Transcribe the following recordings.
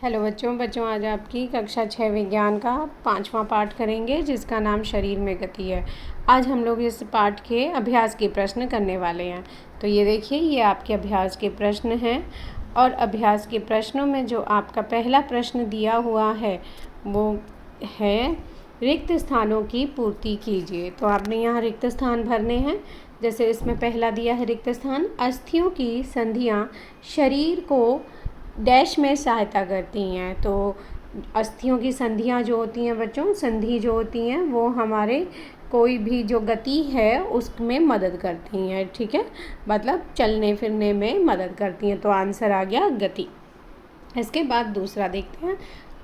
Hello बच्चों आज आपकी कक्षा 6 विज्ञान का 5वां पाठ करेंगे जिसका नाम शरीर में गति है। आज हम लोग इस पाठ के अभ्यास के प्रश्न करने वाले हैं। तो ये देखिए, ये आपके अभ्यास के प्रश्न हैं और अभ्यास के प्रश्नों में जो आपका पहला प्रश्न दिया हुआ है वो है रिक्त स्थानों की पूर्ति कीजिए। तो आपने यहाँ रिक्त स्थान भरने हैं। जैसे इसमें पहला दिया है रिक्त स्थान, अस्थियों की संधियाँ शरीर को डैश में सहायता करती हैं। तो अस्थियों की संधियाँ जो होती हैं बच्चों, संधि जो होती हैं वो हमारे कोई भी जो गति है उसमें मदद करती हैं, ठीक है, मतलब चलने फिरने में मदद करती हैं। तो आंसर आ गया गति। इसके बाद दूसरा देखते हैं,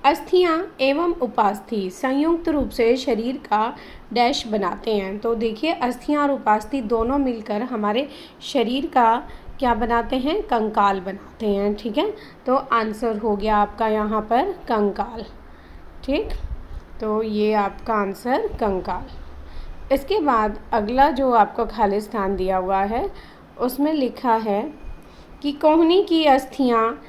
अस्थियाँ एवं उपास्थि संयुक्त रूप से शरीर का डैश बनाते हैं। तो देखिए, अस्थियाँ और उपास्थि दोनों मिलकर हमारे शरीर का क्या बनाते हैं, कंकाल बनाते हैं, ठीक है। तो आंसर हो गया आपका यहाँ पर कंकाल, ठीक। तो ये आपका आंसर कंकाल। इसके बाद अगला जो आपको खाली स्थान दिया हुआ है उसमें लिखा है कि कोहनी की अस्थियाँ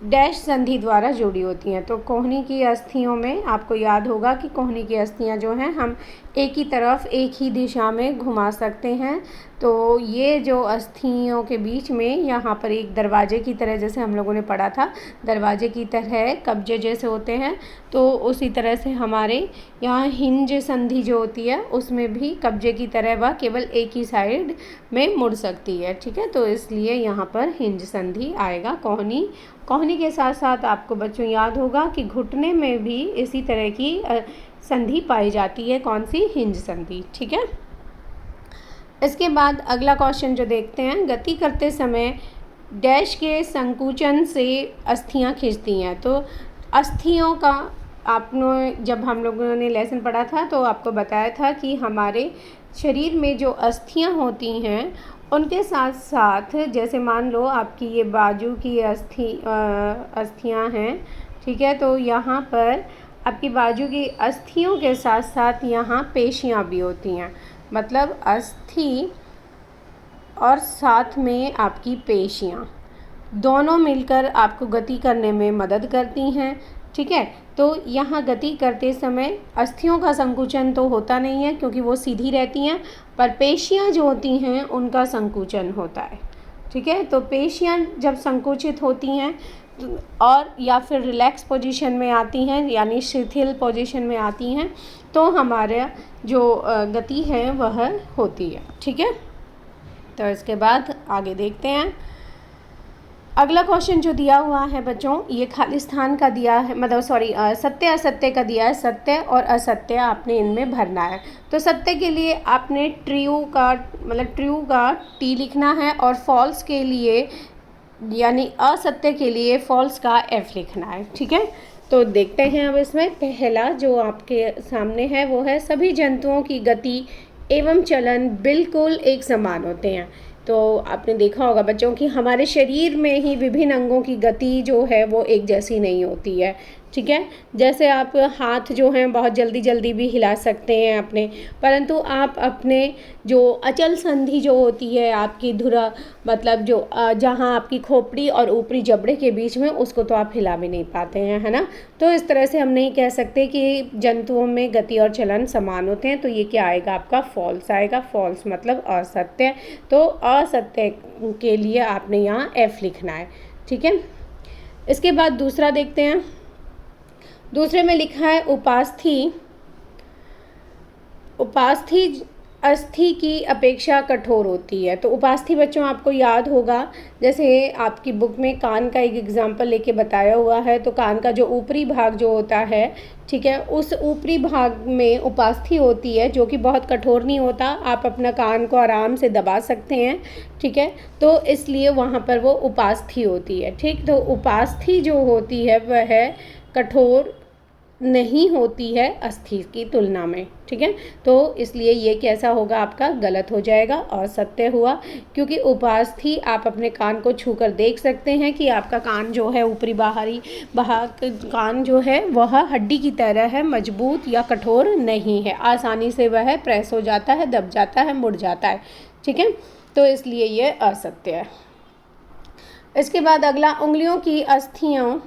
डैश संधि द्वारा जुड़ी होती हैं। तो कोहनी की अस्थियों में आपको याद होगा कि कोहनी की अस्थियाँ जो हैं हम एक ही तरफ एक ही दिशा में घुमा सकते हैं। तो ये जो अस्थियों के बीच में यहाँ पर एक दरवाजे की तरह, जैसे हम लोगों ने पढ़ा था दरवाजे की तरह कब्जे जैसे होते हैं, तो उसी तरह से हमारे यहाँ हिंज संधि जो होती है उसमें भी कब्जे की तरह वह केवल एक ही साइड में मुड़ सकती है, ठीक है। तो इसलिए यहाँ पर हिंज संधि आएगा। कोहनी के साथ साथ आपको बच्चों याद होगा कि घुटने में भी इसी तरह की संधि पाई जाती है। कौन सी? हिंज संधि, ठीक है। इसके बाद अगला क्वेश्चन जो देखते हैं, गति करते समय डैश के संकुचन से अस्थियां खिंचती हैं। तो अस्थियों का आपने जब हम लोगों ने लेसन पढ़ा था तो आपको बताया था कि हमारे शरीर में जो अस्थियां होती हैं उनके साथ साथ, जैसे मान लो आपकी ये बाजू की अस्थियां हैं, ठीक है। तो यहाँ पर आपकी बाजू की अस्थियों के साथ साथ यहाँ पेशियाँ भी होती हैं, मतलब अस्थि और साथ में आपकी पेशियाँ दोनों मिलकर आपको गति करने में मदद करती हैं, ठीक है। तो यहाँ गति करते समय अस्थियों का संकुचन तो होता नहीं है क्योंकि वो सीधी रहती हैं, पर पेशियाँ जो होती हैं उनका संकुचन होता है, ठीक है। तो पेशियाँ जब संकुचित होती हैं और या फिर रिलैक्स पोजीशन में आती हैं, यानी शिथिल पोजीशन में आती हैं, तो हमारा जो गति है वह होती है, ठीक है। तो इसके बाद आगे देखते हैं। अगला क्वेश्चन जो दिया हुआ है बच्चों, ये खाली स्थान का दिया है, मतलब सत्य असत्य का दिया है। सत्य और असत्य आपने इनमें भरना है। तो सत्य के लिए आपने ट्रू का टी लिखना है और फॉल्स के लिए यानी असत्य के लिए फॉल्स का एफ लिखना है, ठीक है। तो देखते हैं अब इसमें पहला जो आपके सामने है वो है, सभी जंतुओं की गति एवं चलन बिल्कुल एक समान होते हैं। तो आपने देखा होगा बच्चों कि हमारे शरीर में ही विभिन्न अंगों की गति जो है वो एक जैसी नहीं होती है, ठीक है। जैसे आप हाथ जो हैं बहुत जल्दी जल्दी भी हिला सकते हैं अपने, परंतु आप अपने जो अचल संधि जो होती है आपकी धुरा, मतलब जो जहाँ आपकी खोपड़ी और ऊपरी जबड़े के बीच में, उसको तो आप हिला भी नहीं पाते हैं, है ना। तो इस तरह से हम नहीं कह सकते कि जंतुओं में गति और चलन समान होते हैं। तो ये क्या आएगा आपका? फॉल्स आएगा। फॉल्स मतलब असत्य। तो असत्य के लिए आपने यहाँ एफ लिखना है, ठीक है। इसके बाद दूसरा देखते हैं। दूसरे में लिखा है उपास्थि अस्थि की अपेक्षा कठोर होती है। तो उपास्थि बच्चों आपको याद होगा, जैसे आपकी बुक में कान का एक एग्जाम्पल लेके बताया हुआ है। तो कान का जो ऊपरी भाग जो होता है, ठीक है, उस ऊपरी भाग में उपास्थि होती है जो कि बहुत कठोर नहीं होता। आप अपना कान को आराम से दबा सकते हैं, ठीक है। तो इसलिए वहाँ पर वो उपास्थि होती है, ठीक। तो उपास्थि जो होती है वह कठोर नहीं होती है अस्थि की तुलना में, ठीक है। तो इसलिए ये कैसा होगा आपका? गलत हो जाएगा, असत्य हुआ, क्योंकि उपास्थि आप अपने कान को छूकर देख सकते हैं कि आपका कान जो है ऊपरी बाहरी कान जो है वह हड्डी की तरह है, मजबूत या कठोर नहीं है। आसानी से वह प्रेस हो जाता है, दब जाता है, मुड़ जाता है, ठीक है। तो इसलिए ये असत्य है। इसके बाद अगला, उंगलियों की अस्थियों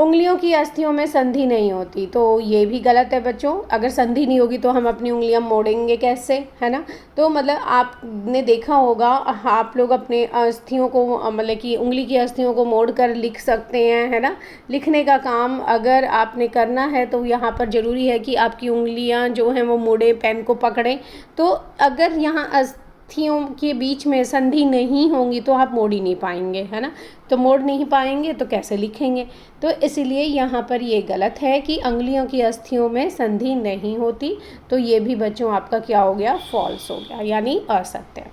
उंगलियों की अस्थियों में संधि नहीं होती, तो ये भी गलत है बच्चों। अगर संधि नहीं होगी तो हम अपनी उंगलियां मोड़ेंगे कैसे, है ना। तो मतलब आपने देखा होगा, आप लोग अपने अस्थियों को मतलब कि उंगली की अस्थियों को मोड़ कर लिख सकते हैं, है ना। लिखने का काम अगर आपने करना है तो यहाँ पर ज़रूरी है कि आपकी उंगलियां जो हैं वो मोड़े, पेन को पकड़ें। तो अगर यहाँ अस्थियों के बीच में संधि नहीं होंगी तो आप मोड़ ही नहीं पाएंगे, है ना। तो मोड़ नहीं पाएंगे तो कैसे लिखेंगे। तो इसीलिए यहाँ पर ये गलत है कि अंगुलियों की अस्थियों में संधि नहीं होती। तो ये भी बच्चों आपका क्या हो गया, फॉल्स हो गया, यानी असत्य।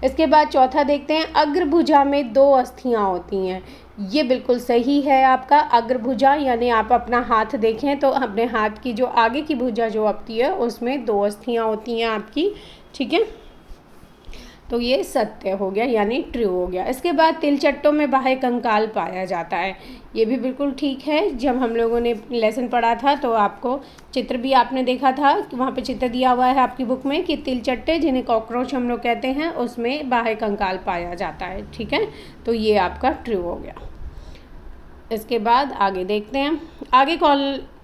इसके बाद चौथा देखते हैं, अग्रभुजा में 2 अस्थियाँ होती हैं। ये बिल्कुल सही है आपका। अग्रभुजा यानी आप अपना हाथ देखें तो अपने हाथ की जो आगे की भुजा जो होती है उसमें 2 अस्थियाँ होती हैं आपकी, ठीक है। तो ये सत्य हो गया, यानी ट्रू हो गया। इसके बाद तिलचट्टों में बाह्य कंकाल पाया जाता है। ये भी बिल्कुल ठीक है। जब हम लोगों ने लेसन पढ़ा था तो आपको चित्र भी आपने देखा था कि वहाँ पे चित्र दिया हुआ है आपकी बुक में कि तिलचट्टे, जिन्हें कॉकरोच हम लोग कहते हैं, उसमें बाह्य कंकाल पाया जाता है, ठीक है। तो ये आपका ट्रू हो गया। इसके बाद आगे देखते हैं। आगे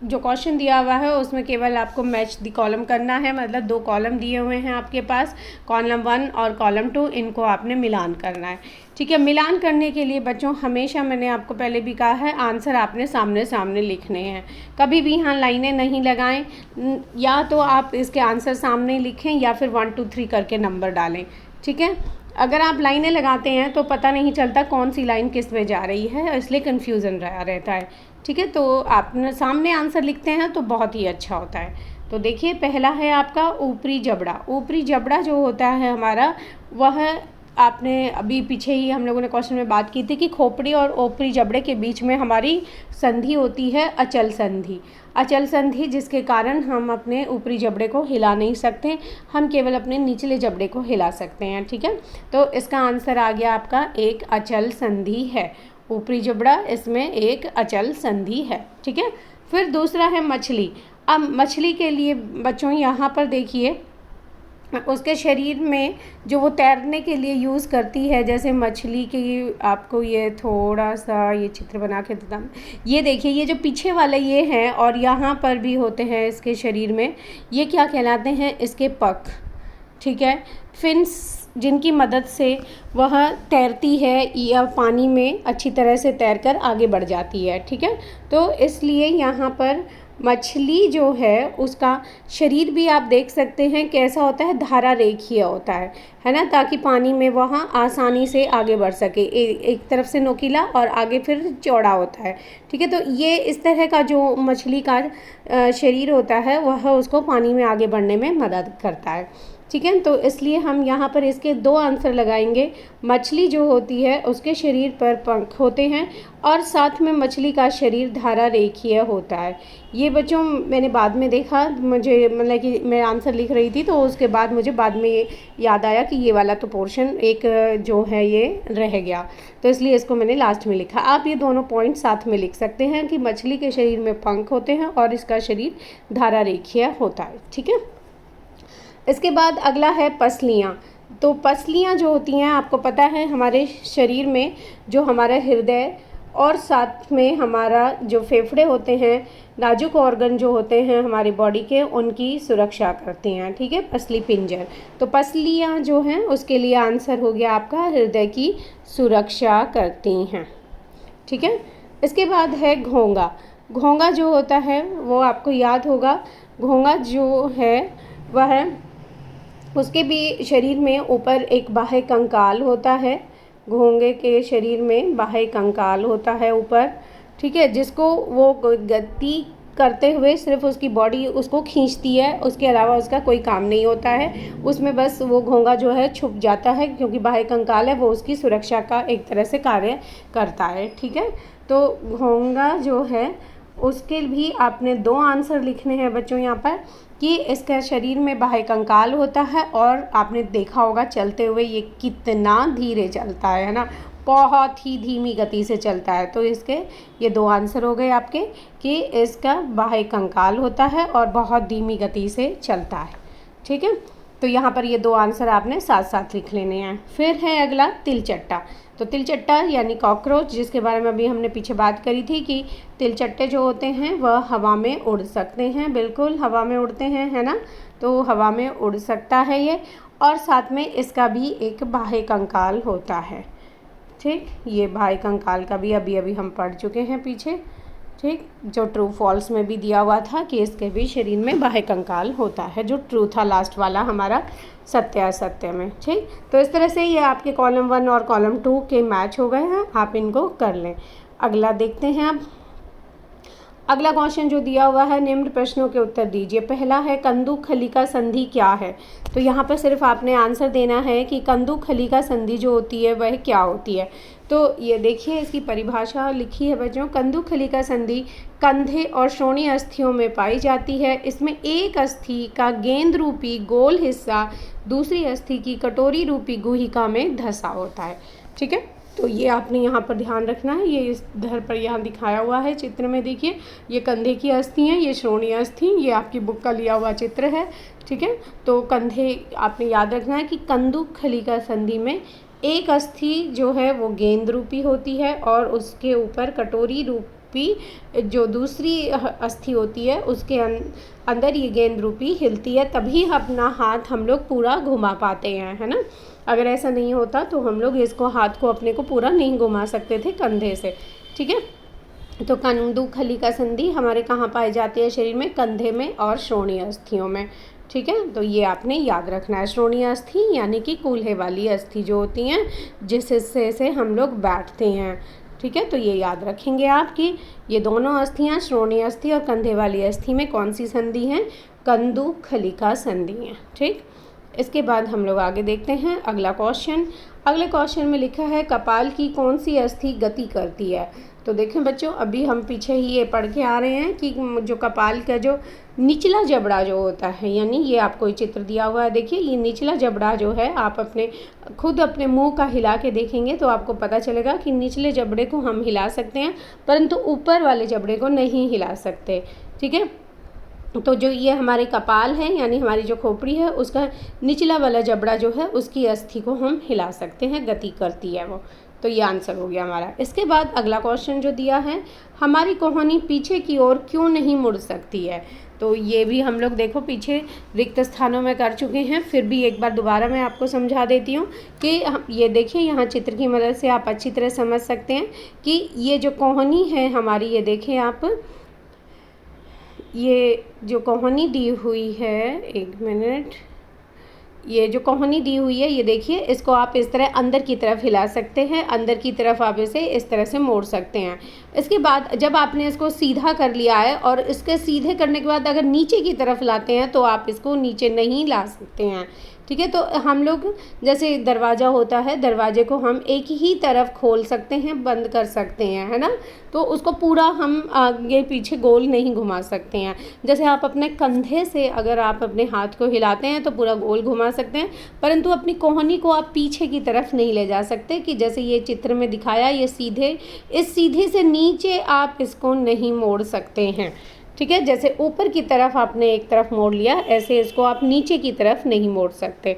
जो क्वेश्चन दिया हुआ है उसमें केवल आपको मैच द कॉलम करना है, मतलब 2 कॉलम दिए हुए हैं आपके पास, कॉलम 1 और कॉलम 2, इनको आपने मिलान करना है, ठीक है। मिलान करने के लिए बच्चों हमेशा, मैंने आपको पहले भी कहा है, आंसर आपने सामने सामने लिखने हैं। कभी भी यहाँ लाइनें नहीं लगाएं, या तो आप इसके आंसर सामने लिखें या फिर 1 2 3 करके नंबर डालें, ठीक है। अगर आप लाइनें लगाते हैं तो पता नहीं चलता कौन सी लाइन किस में जा रही है, इसलिए कन्फ्यूज़न रहता है, ठीक है। तो आप सामने आंसर लिखते हैं तो बहुत ही अच्छा होता है। तो देखिए, पहला है आपका ऊपरी जबड़ा। ऊपरी जबड़ा जो होता है हमारा, वह आपने अभी पीछे ही हम लोगों ने क्वेश्चन में बात की थी कि खोपड़ी और ऊपरी जबड़े के बीच में हमारी संधि होती है, अचल संधि। अचल संधि जिसके कारण हम अपने ऊपरी जबड़े को हिला नहीं सकते, हम केवल अपने निचले जबड़े को हिला सकते हैं, ठीक है। तो इसका आंसर आ गया आपका एक अचल संधि है। ऊपरी जबड़ा, इसमें एक अचल संधि है, ठीक है। फिर दूसरा है मछली। अब मछली के लिए बच्चों यहाँ पर देखिए, उसके शरीर में जो वो तैरने के लिए यूज़ करती है, जैसे मछली की, आपको ये थोड़ा सा ये चित्र बना के देता हूँ। ये देखिए, ये जो पीछे वाले ये हैं और यहाँ पर भी होते हैं इसके शरीर में, ये क्या कहलाते हैं, इसके पख, ठीक है। फिन्स, जिनकी मदद से वह तैरती है या पानी में अच्छी तरह से तैरकर आगे बढ़ जाती है, ठीक है। तो इसलिए यहाँ पर मछली जो है उसका शरीर भी आप देख सकते हैं कैसा होता है, धारा रेखीय होता है ना, ताकि पानी में वह आसानी से आगे बढ़ सके। एक तरफ से नोकीला और आगे फिर चौड़ा होता है, ठीक है। तो ये इस तरह का जो मछली का शरीर होता है वह उसको पानी में आगे बढ़ने में मदद करता है, ठीक है। तो इसलिए हम यहाँ पर इसके 2 आंसर लगाएंगे। मछली जो होती है उसके शरीर पर पंख होते हैं और साथ में मछली का शरीर धारा रेखीय होता है। ये बच्चों मैंने बाद में देखा, मुझे मतलब कि मैं आंसर लिख रही थी तो उसके बाद मुझे बाद में ये याद आया कि ये वाला तो पोर्शन एक जो है ये रह गया, तो इसलिए इसको मैंने लास्ट में लिखा। आप ये दोनों पॉइंट साथ में लिख सकते हैं कि मछली के शरीर में पंख होते हैं और इसका शरीर धारा रेखीय होता है, ठीक है। इसके बाद अगला है पसलियाँ। तो पसलियाँ जो होती हैं, आपको पता है हमारे शरीर में जो हमारा हृदय और साथ में हमारा जो फेफड़े होते हैं, नाजुक ऑर्गन जो होते हैं हमारी बॉडी के, उनकी सुरक्षा करते हैं, ठीक है, पसली पिंजर। तो पसलियाँ जो हैं उसके लिए आंसर हो गया आपका हृदय की सुरक्षा करती हैं, ठीक है। इसके बाद है घोंगा। घोंगा जो होता है वो आपको याद होगा, घोंगा जो है वह, उसके भी शरीर में ऊपर एक बाह्य कंकाल होता है। घोंगे के शरीर में बाह्य कंकाल होता है ऊपर, ठीक है, जिसको वो गति करते हुए सिर्फ उसकी बॉडी उसको खींचती है, उसके अलावा उसका कोई काम नहीं होता है। उसमें बस वो घोंगा जो है छुप जाता है, क्योंकि बाह्य कंकाल है वो उसकी सुरक्षा का एक तरह से कार्य करता है, ठीक है। तो घोंगा जो है उसके भी आपने 2 आंसर लिखने हैं बच्चों यहाँ पर, कि इसका शरीर में बाह्य कंकाल होता है और आपने देखा होगा चलते हुए ये कितना धीरे चलता है ना, बहुत ही धीमी गति से चलता है। तो इसके ये 2 आंसर हो गए आपके कि इसका बाह्य कंकाल होता है और बहुत धीमी गति से चलता है, ठीक है। तो यहाँ पर ये 2 आंसर आपने साथ साथ लिख लेने हैं। फिर है अगला तिलचट्टा। तो तिलचट्टा यानी कॉकरोच, जिसके बारे में अभी हमने पीछे बात करी थी कि तिलचट्टे जो होते हैं वह हवा में उड़ सकते हैं, बिल्कुल हवा में उड़ते हैं, है ना। तो हवा में उड़ सकता है ये, और साथ में इसका भी एक बाह्य कंकाल होता है। ठीक, ये बाह्य कंकाल का भी अभी अभी हम पढ़ चुके हैं पीछे। ठीक, जो ट्रू फॉल्स में भी दिया हुआ था कि इसके भी शरीर में बाह्य कंकाल होता है, जो ट्रू था लास्ट वाला हमारा सत्य असत्य में। ठीक, तो इस तरह से ये आपके कॉलम 1 और कॉलम 2 के मैच हो गए हैं, आप इनको कर लें। अगला देखते हैं अब। अगला क्वेश्चन जो दिया हुआ है, निम्न प्रश्नों के उत्तर दीजिए। पहला है कंदुक खलिका संधि क्या है। तो यहाँ पर सिर्फ आपने आंसर देना है कि कंदुक खलिका संधि जो होती है वह क्या होती है। तो ये देखिए इसकी परिभाषा लिखी है बच्चों। कंदुक खलिका संधि कंधे और श्रोणि अस्थियों में पाई जाती है। इसमें एक अस्थि का गेंद रूपी गोल हिस्सा दूसरी अस्थि की कटोरी रूपी गुहिका में धंसा होता है। ठीक है, तो ये आपने यहाँ पर ध्यान रखना है। ये इस धर पर यहाँ दिखाया हुआ है चित्र में, देखिए ये कंधे की अस्थि है, ये श्रोणि अस्थि, ये आपकी बुक का लिया हुआ चित्र है। ठीक है, तो कंधे आपने याद रखना है कि कंदुक खलिका संधि में एक अस्थि जो है वो गेंद रूपी होती है और उसके ऊपर कटोरी रूपी जो दूसरी अस्थि होती है उसके अंदर ये गेंद रूपी हिलती है, तभी अपना हाथ हम लोग पूरा घुमा पाते हैं, है ना। अगर ऐसा नहीं होता तो हम लोग इसको हाथ को अपने को पूरा नहीं घुमा सकते थे कंधे से। ठीक है, तो कंदुक खलिका संधि हमारे कहाँ पाई जाती है शरीर में, कंधे में और श्रोणि अस्थियों में। ठीक है, तो ये आपने याद रखना है। श्रोणि अस्थि यानी कि कूल्हे वाली अस्थि जो होती हैं जिस हिस्से से हम लोग बैठते हैं। ठीक है, तो ये याद रखेंगे आप कि ये दोनों अस्थियाँ श्रोणि अस्थि और कंधे वाली अस्थि में कौन सी संधि हैं, कंदुक खलिका संधि हैं। ठीक, इसके बाद हम लोग आगे देखते हैं अगला क्वेश्चन। अगले क्वेश्चन में लिखा है कपाल की कौन सी अस्थि गति करती है। तो देखें बच्चों, अभी हम पीछे ही ये पढ़ के आ रहे हैं कि जो कपाल का जो निचला जबड़ा जो होता है, यानी ये आपको चित्र दिया हुआ है, देखिए ये निचला जबड़ा जो है, आप खुद अपने मुंह का हिला के देखेंगे तो आपको पता चलेगा कि निचले जबड़े को हम हिला सकते हैं परंतु ऊपर वाले जबड़े को नहीं हिला सकते। ठीक है, तो जो ये हमारे कपाल है यानी हमारी जो खोपड़ी है उसका निचला वाला जबड़ा जो है उसकी अस्थि को हम हिला सकते हैं, गति करती है वो। तो ये आंसर हो गया हमारा। इसके बाद अगला क्वेश्चन जो दिया है, हमारी कोहनी पीछे की ओर क्यों नहीं मुड़ सकती है। तो ये भी हम लोग देखो पीछे रिक्त स्थानों में कर चुके हैं, फिर भी एक बार दोबारा मैं आपको समझा देती हूँ कि ये देखिए यहाँ चित्र की मदद से आप अच्छी तरह समझ सकते हैं कि ये जो कोहनी है हमारी, ये देखें आप, ये जो कोहनी दी हुई है, एक मिनट, ये जो कोहनी दी हुई है ये देखिए, इसको आप इस तरह अंदर की तरफ हिला सकते हैं, अंदर की तरफ आप इसे इस तरह से मोड़ सकते हैं। इसके बाद जब आपने इसको सीधा कर लिया है और इसके सीधे करने के बाद अगर नीचे की तरफ लाते हैं तो आप इसको नीचे नहीं ला सकते हैं। ठीक है, तो हम लोग जैसे दरवाज़ा होता है, दरवाजे को हम एक ही तरफ खोल सकते हैं, बंद कर सकते हैं, है ना। तो उसको पूरा हम आगे पीछे गोल नहीं घुमा सकते हैं। जैसे आप अपने कंधे से अगर आप अपने हाथ को हिलाते हैं तो पूरा गोल घुमा सकते हैं, परंतु अपनी कोहनी को आप पीछे की तरफ नहीं ले जा सकते कि जैसे ये चित्र में दिखाया, ये सीधे, इस सीधे से नीचे आप इसको नहीं मोड़ सकते हैं। ठीक है, जैसे ऊपर की तरफ आपने एक तरफ मोड़ लिया, ऐसे इसको आप नीचे की तरफ नहीं मोड़ सकते।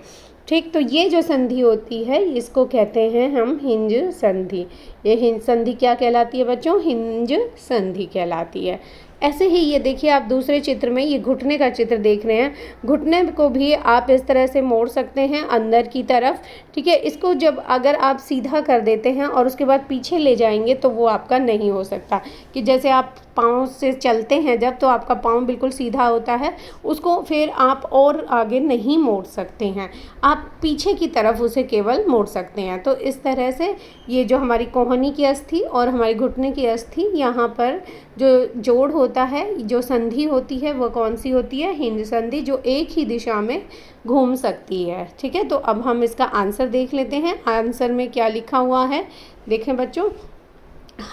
ठीक, तो ये जो संधि होती है इसको कहते हैं हम हिंज संधि। ये हिंज संधि क्या कहलाती है बच्चों, हिंज संधि कहलाती है। ऐसे ही ये देखिए आप दूसरे चित्र में ये घुटने का चित्र देख रहे हैं, घुटने को भी आप इस तरह से मोड़ सकते हैं अंदर की तरफ। ठीक है, इसको जब अगर आप सीधा कर देते हैं और उसके बाद पीछे ले जाएंगे तो वो आपका नहीं हो सकता। कि जैसे आप पाँव से चलते हैं जब, तो आपका पाँव बिल्कुल सीधा होता है, उसको फिर आप और आगे नहीं मोड़ सकते हैं, आप पीछे की तरफ उसे केवल मोड़ सकते हैं। तो इस तरह से ये जो हमारी कोहनी की अस्थि और हमारी घुटने की अस्थि, यहाँ पर जो जोड़ होता है, जो संधि होती है वो कौन सी होती है, हिंज संधि, जो एक ही दिशा में घूम सकती है। ठीक है, तो अब हम इसका आंसर देख लेते हैं। आंसर में क्या लिखा हुआ है देखें बच्चों,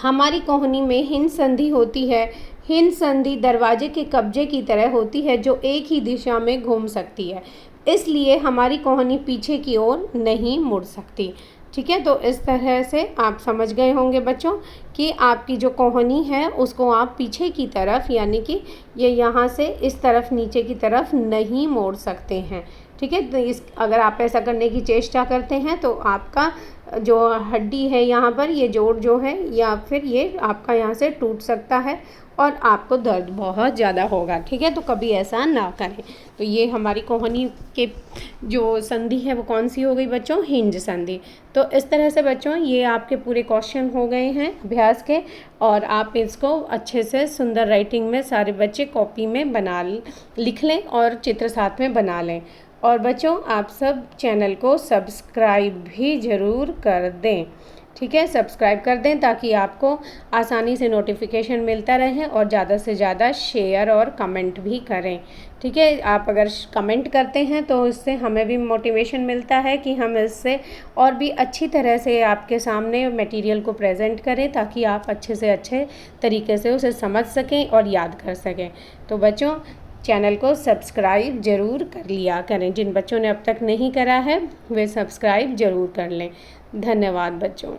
हमारी कोहनी में हिंज संधि होती है। हिंज संधि दरवाजे के कब्जे की तरह होती है जो एक ही दिशा में घूम सकती है, इसलिए हमारी कोहनी पीछे की ओर नहीं मुड़ सकती। ठीक है, तो इस तरह से आप समझ गए होंगे बच्चों कि आपकी जो कोहनी है उसको आप पीछे की तरफ, यानी कि ये यहाँ से इस तरफ नीचे की तरफ नहीं मोड़ सकते हैं। ठीक है, तो अगर आप ऐसा करने की चेष्टा करते हैं तो आपका जो हड्डी है यहाँ पर, ये जोड़ जो है, या फिर ये आपका यहाँ से टूट सकता है और आपको दर्द बहुत ज़्यादा होगा। ठीक है, तो कभी ऐसा ना करें। तो ये हमारी कोहनी के जो संधि है वो कौन सी हो गई बच्चों? हिंज संधि। तो इस तरह से बच्चों ये आपके पूरे क्वेश्चन हो गए हैं अभ्यास के, और आप इसको अच्छे से सुंदर राइटिंग में सारे बच्चे कॉपी में लिख लें और चित्र साथ में बना लें। और बच्चों आप सब चैनल को सब्सक्राइब भी ज़रूर कर दें। ठीक है, सब्सक्राइब कर दें ताकि आपको आसानी से नोटिफिकेशन मिलता रहे, और ज़्यादा से ज़्यादा शेयर और कमेंट भी करें। ठीक है, आप अगर कमेंट करते हैं तो इससे हमें भी मोटिवेशन मिलता है कि हम इससे और भी अच्छी तरह से आपके सामने मटेरियल को प्रेजेंट करें, ताकि आप अच्छे से अच्छे तरीके से उसे समझ सकें और याद कर सकें। तो बच्चों चैनल को सब्सक्राइब ज़रूर कर लिया करें। जिन बच्चों ने अब तक नहीं करा है वे सब्सक्राइब ज़रूर कर लें। धन्यवाद बच्चों।